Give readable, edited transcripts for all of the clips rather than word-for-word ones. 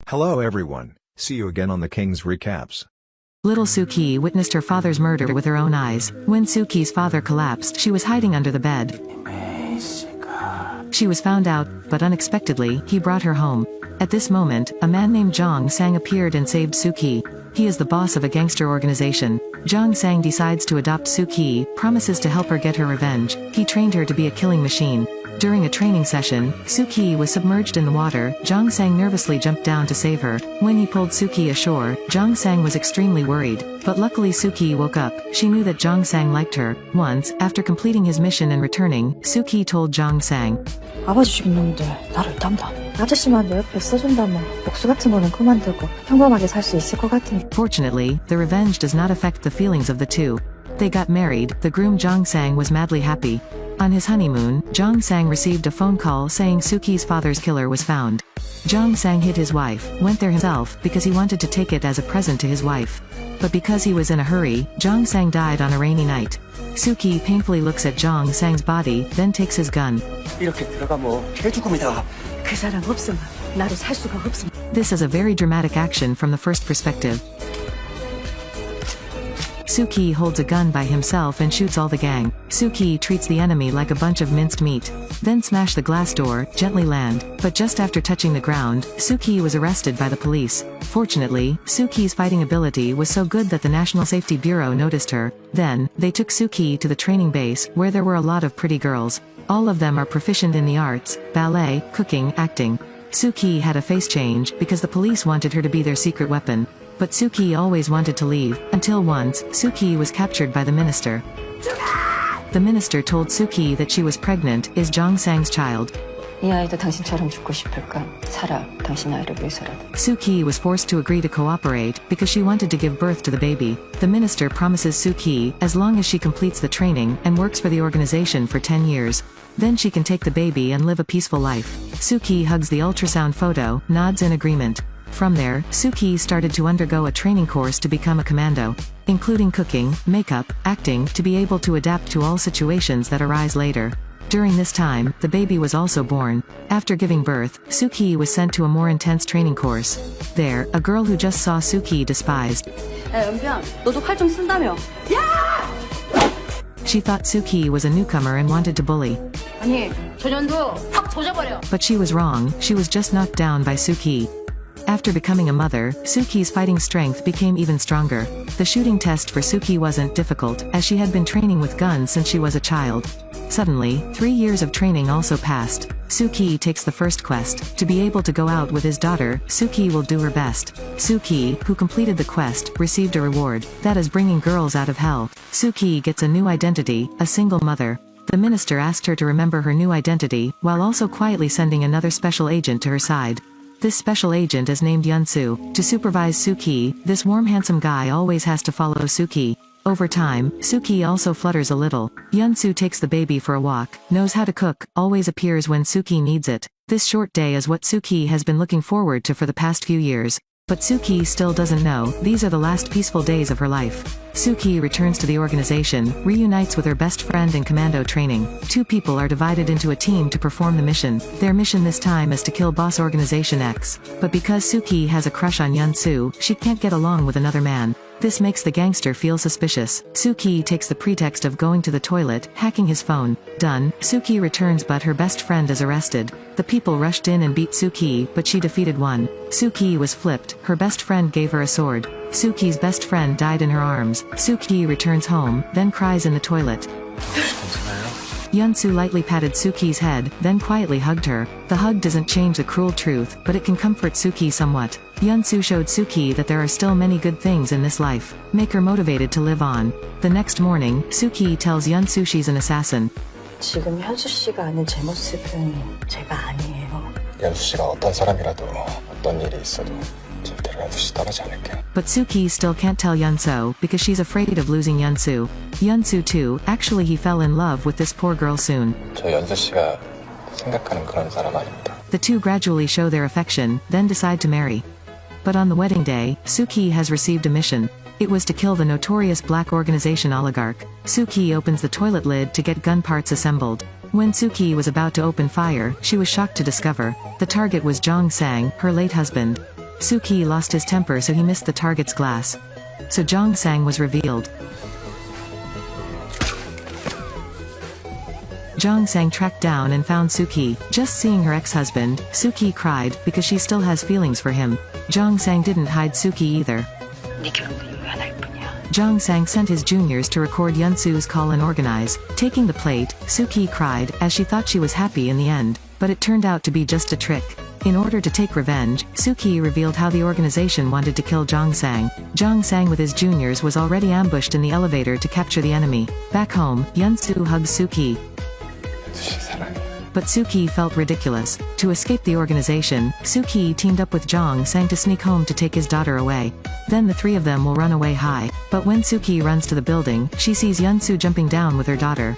Hello everyone, see you again on the King's Recaps. Little Suki witnessed her father's murder with her own eyes. When Suki's father collapsed, she was hiding under the bed. She was found out, but unexpectedly, he brought her home. At this moment, a man named Jong Sang appeared and saved Suki. He is the boss of a gangster organization. Jong Sang decides to adopt Suki, promises to help her get her revenge. He trained her to be a killing machine. During a training session, Suki was submerged in the water. Jong Sang nervously jumped down to save her. When he pulled Suki ashore, Jong Sang was extremely worried. But luckily Suki woke up. She knew that Jong Sang liked her. Once, after completing his mission and returning, Suki told Jong Sang, 아버지 죽인 놈들 나를 땀다. 아저씨만 내 옆에 있어준다면 복수 같은 거는 그만두고 평범하게 살 수 있을 것 같으니. Fortunately, the revenge does not affect the feelings of the two. They got married. The groom Jong Sang was madly happy. On his honeymoon, Jong Sang received a phone call saying Suki's father's killer was found. Jong Sang hid his wife, went there himself because he wanted to take it as a present to his wife. But because he was in a hurry, Jong Sang died on a rainy night. Suki painfully looks at Jong Sang's body, then takes his gun. 이렇게 들어가면 개죽음이다. 그 사람 없으면 나도 살 수가 없음. This is a very dramatic action from the first perspective. Suki holds a gun by himself and shoots all the gang. Suki treats the enemy like a bunch of minced meat. Then smash the glass door, gently land. But just after touching the ground, Suki was arrested by the police. Fortunately, Suki's fighting ability was so good that the National Safety Bureau noticed her. Then, they took Suki to the training base, where there were a lot of pretty girls. All of them are proficient in the arts, ballet, cooking, acting. Suki had a face change, because the police wanted her to be their secret weapon. But Suki always wanted to leave, until once, Suki was captured by the minister. The minister told Suki that she was pregnant, is Jong Sang's child. 이 아이도 당신처럼 죽고 싶을까? 살아, 당신 아이를 위해서라도. Suki was forced to agree to cooperate, because she wanted to give birth to the baby. The minister promises Suki, as long as she completes the training, and works for the organization for 10 years. Then she can take the baby and live a peaceful life. Suki hugs the ultrasound photo, nods in agreement. From there, Suki started to undergo a training course to become a commando, including cooking, makeup, acting, to be able to adapt to all situations that arise later. During this time, the baby was also born. After giving birth, Suki was sent to a more intense training course. There, a girl who just saw Suki despised. 야, 연병, 너도 칼 좀 쓴다며? She thought Suki was a newcomer and wanted to bully. 아니, 전현도 확 조져버려. But she was wrong, she was just knocked down by Suki. After becoming a mother, Suki's fighting strength became even stronger. The shooting test for Suki wasn't difficult, as she had been training with guns since she was a child. Suddenly, 3 years of training also passed. Suki takes the first quest. To be able to go out with his daughter, Suki will do her best. Suki, who completed the quest, received a reward. That is bringing girls out of hell. Suki gets a new identity, a single mother. The minister asked her to remember her new identity, while also quietly sending another special agent to her side. This special agent is named Yunsu. To supervise Suki, this warm handsome guy always has to follow Suki. Over time, Suki also flutters a little. Yunsu takes the baby for a walk, knows how to cook, always appears when Suki needs it. This short day is what Suki has been looking forward to for the past few years. But Suki still doesn't know, these are the last peaceful days of her life. Suki returns to the organization, reunites with her best friend in commando training. Two people are divided into a team to perform the mission. Their mission this time is to kill boss Organization X. But because Suki has a crush on Yunsu, she can't get along with another man. This makes the gangster feel suspicious. Suki takes the pretext of going to the toilet, hacking his phone. Done, Suki returns but her best friend is arrested. The people rushed in and beat Suki, but she defeated one. Suki was flipped, her best friend gave her a sword. Suki's best friend died in her arms. Suki returns home, then cries in the toilet. Yunsu lightly patted Suki's head, then quietly hugged her. The hug doesn't change the cruel truth, but it can comfort Suki somewhat. Yunsu showed Suki that there are still many good things in this life. Make her motivated to live on. The next morning, Suki tells Yunsu she's an assassin. 지금 현수 씨가 아는 제 모습은 제가 아니에요. 연수 씨가 어떤 사람이라도 어떤 일이 있어도 절대로 연수 씨 떠나지 않을게요. But Suki still can't tell Yunsu, because she's afraid of losing Yunsu. Yunsu too, actually he fell in love with this poor girl soon. 저 연수 씨가 생각하는 그런 사람 아닙니다. The two gradually show their affection, then decide to marry. But on the wedding day, Suki has received a mission. It was to kill the notorious black organization oligarch. Suki opens the toilet lid to get gun parts assembled. When Suki was about to open fire, she was shocked to discover the target was Jong Sang, her late husband. Suki lost his temper, so he missed the target's glass. So Jong Sang was revealed. Jong Sang tracked down and found Suki. Just seeing her ex-husband, Suki cried because she still has feelings for him. Jong Sang didn't hide Suki either. Jong Sang sent his juniors to record Yunsu's call and organize. Taking the plate, Suki cried, as she thought she was happy in the end, but it turned out to be just a trick. In order to take revenge, Suki revealed how the organization wanted to kill Jong Sang. Jong Sang with his juniors was already ambushed in the elevator to capture the enemy. Back home, Yunsu hugs Suki. 씨 사랑해. But Suki felt ridiculous. To escape the organization, Suki teamed up with Jong Sang to sneak home to take his daughter away. Then the three of them will run away high. But when Suki runs to the building, she sees Yunsu jumping down with her daughter.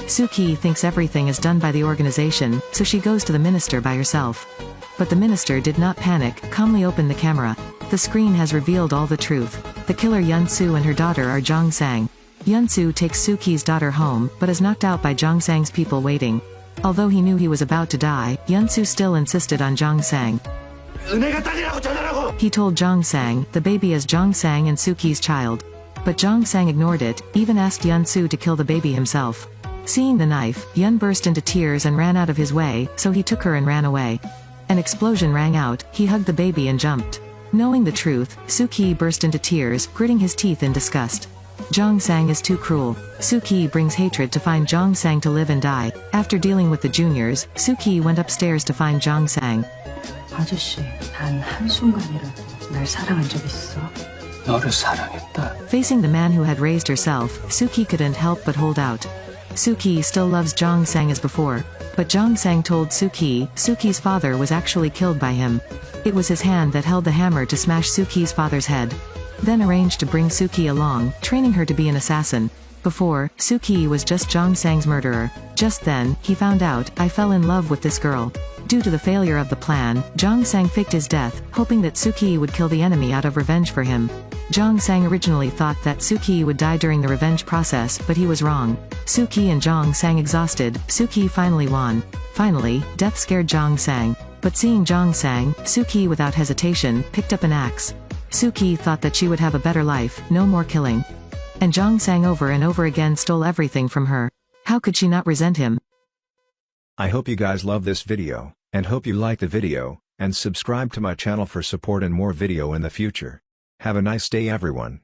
Suki thinks everything is done by the organization, so she goes to the minister by herself. But the minister did not panic, calmly opened the camera. The screen has revealed all the truth. The killer Yunsu and her daughter are Jong Sang. Yunsu takes Suki's daughter home, but is knocked out by Jong Sang's people waiting. Although he knew he was about to die, Yunsu still insisted on Jong Sang. He told Jong Sang the baby is Jong Sang and Suki's child. But Jong Sang ignored it, even asked Yunsu to kill the baby himself. Seeing the knife, Yun burst into tears and ran out of his way, so he took her and ran away. An explosion rang out, he hugged the baby and jumped. Knowing the truth, Suki burst into tears, gritting his teeth in disgust. Jong Sang is too cruel. Suki brings hatred to find Jong Sang to live and die. After dealing with the juniors, Suki went upstairs to find Jong Sang. 아저씨, 단 한순간이라도 날 사랑한 적 있어? 너를 사랑했다. Facing the man who had raised herself, Suki couldn't help but hold out. Suki still loves Jong Sang as before. But Jong Sang told Suki, Suki's father was actually killed by him. It was his hand that held the hammer to smash Suki's father's head. Then arranged to bring Suki along, training her to be an assassin. Before, Suki was just Jong Sang's murderer. Just then, he found out, I fell in love with this girl. Due to the failure of the plan, Jong Sang faked his death, hoping that Suki would kill the enemy out of revenge for him. Jong Sang originally thought that Suki would die during the revenge process, but he was wrong. Suki and Jong Sang exhausted, Suki finally won. Finally, death scared Jong Sang. But seeing Jong Sang, Suki without hesitation, picked up an axe. Suki thought that she would have a better life, no more killing. And Jong Sang over and over again stole everything from her. How could she not resent him? I hope you guys love this video, and hope you like the video, and subscribe to my channel for support and more video in the future. Have a nice day everyone.